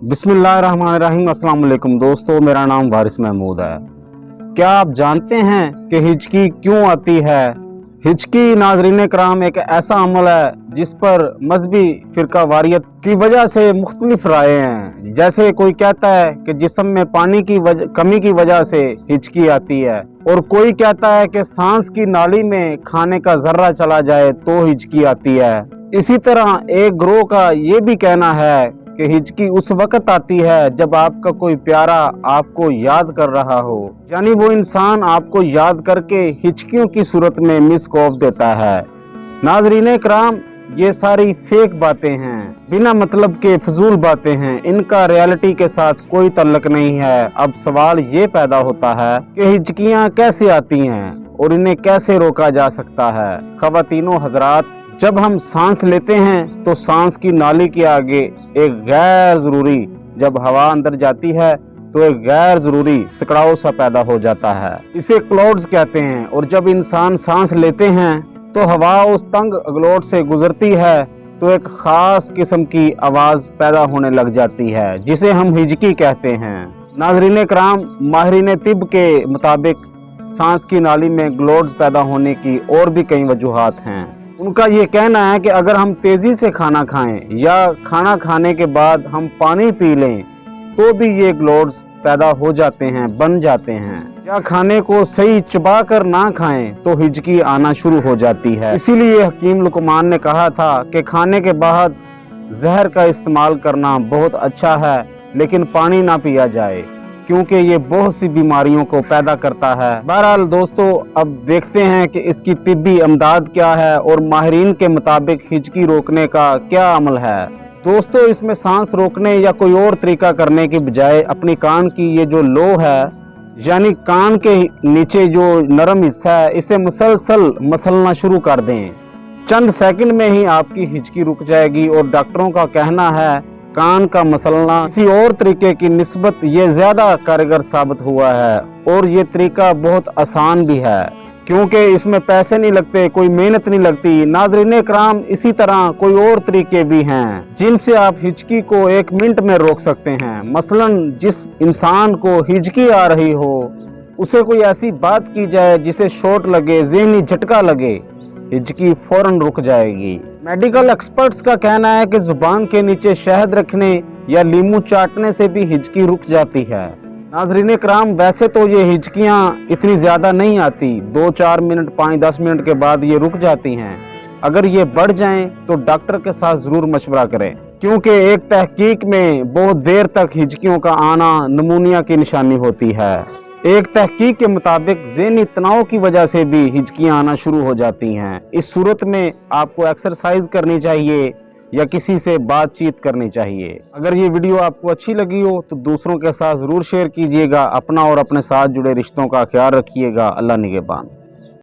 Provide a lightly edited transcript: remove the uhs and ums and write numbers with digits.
बिस्मिल्लाहिर्रहमानिर्रहीम। अस्सलाम वालेकुम दोस्तों, मेरा नाम वारिस महमूद है। क्या आप जानते हैं कि हिचकी क्यों आती है? हिचकी नाज़रीन कराम एक ऐसा अमल है जिस पर मजहबी फ़िरका वारियत की वजह से मुख्तलिफ राय हैं। जैसे कोई कहता है कि जिस्म में पानी की कमी की वजह से हिचकी आती है, और कोई कहता है कि सांस की नाली में खाने का जर्रा चला जाए तो हिचकी आती है। इसी तरह एक ग्रोह का ये भी कहना है कि हिचकी उस वक्त आती है जब आपका कोई प्यारा आपको याद कर रहा हो, यानी वो इंसान आपको याद करके हिचकियों की सूरत में मिस कॉल देता है। नाज़रीन कराम, ये सारी फेक बातें हैं, बिना मतलब के फजूल बातें हैं, इनका रियलिटी के साथ कोई तल्लक नहीं है। अब सवाल ये पैदा होता है कि हिचकियाँ कैसे आती हैं और इन्हें कैसे रोका जा सकता है। ख़वातीनो हजरात, जब हम सांस लेते हैं तो सांस की नाली के आगे एक गैर जरूरी, जब हवा अंदर जाती है तो एक गैर जरूरी सिकड़ाव सा पैदा हो जाता है, इसे क्लाउड्स कहते हैं। और जब इंसान सांस लेते हैं तो हवा उस तंग ग्लोट से गुजरती है तो एक खास किस्म की आवाज पैदा होने लग जाती है, जिसे हम हिचकी कहते हैं। नाज़रीन कराम, माहिरीन तिब के मुताबिक सांस की नाली में ग्लोट्स पैदा होने की और भी कई वजूहात हैं। उनका ये कहना है कि अगर हम तेजी से खाना खाएं या खाना खाने के बाद हम पानी पी लें तो भी ये ग्लोट्स पैदा हो जाते हैं, बन जाते हैं। या खाने को सही चबा कर ना खाएं तो हिचकी आना शुरू हो जाती है। इसीलिए हकीम लुकमान ने कहा था कि खाने के बाद जहर का इस्तेमाल करना बहुत अच्छा है, लेकिन पानी ना पिया जाए, क्योंकि ये बहुत सी बीमारियों को पैदा करता है। बहरहाल दोस्तों, अब देखते हैं कि इसकी तिब्बी अमदाद क्या है और माहिरीन के मुताबिक हिचकी रोकने का क्या अमल है। दोस्तों, इसमें सांस रोकने या कोई और तरीका करने की बजाय अपनी कान की ये जो लो है, यानी कान के नीचे जो नरम हिस्सा है, इसे मुसलसल मसलना शुरू कर दें। चंद सेकंड में ही आपकी हिचकी रुक जाएगी। और डॉक्टरों का कहना है कान का मसलना किसी और तरीके की निस्बत ये ज्यादा कारगर साबित हुआ है, और ये तरीका बहुत आसान भी है, क्योंकि इसमें पैसे नहीं लगते, कोई मेहनत नहीं लगती। नाज़रीन कराम, इसी तरह कोई और तरीके भी हैं जिनसे आप हिचकी को 1 मिनट में रोक सकते हैं। मसलन जिस इंसान को हिचकी आ रही हो उसे कोई ऐसी बात की जाए जिसे शॉट लगे, ज़हनी झटका लगे, हिचकी फौरन रुक जाएगी। मेडिकल एक्सपर्ट्स का कहना है कि जुबान के नीचे शहद रखने या लीमू चाटने से भी हिचकी रुक जाती है। नाज़रीन कराम, वैसे तो ये हिचकियाँ इतनी ज्यादा नहीं आती, 2-4 मिनट, 5-10 मिनट के बाद ये रुक जाती हैं। अगर ये बढ़ जाएं तो डॉक्टर के साथ जरूर मशवरा करें, क्योंकि एक तहकीक में बहुत देर तक हिचकियों का आना निमोनिया की निशानी होती है। एक तहकीक के मुताबिक ज़हनी तनाव की वजह से भी हिचकियाँ आना शुरू हो जाती हैं। इस सूरत में आपको एक्सरसाइज करनी चाहिए या किसी से बातचीत करनी चाहिए। अगर ये वीडियो आपको अच्छी लगी हो तो दूसरों के साथ ज़रूर शेयर कीजिएगा। अपना और अपने साथ जुड़े रिश्तों का ख्याल रखिएगा। अल्लाह निगहबान।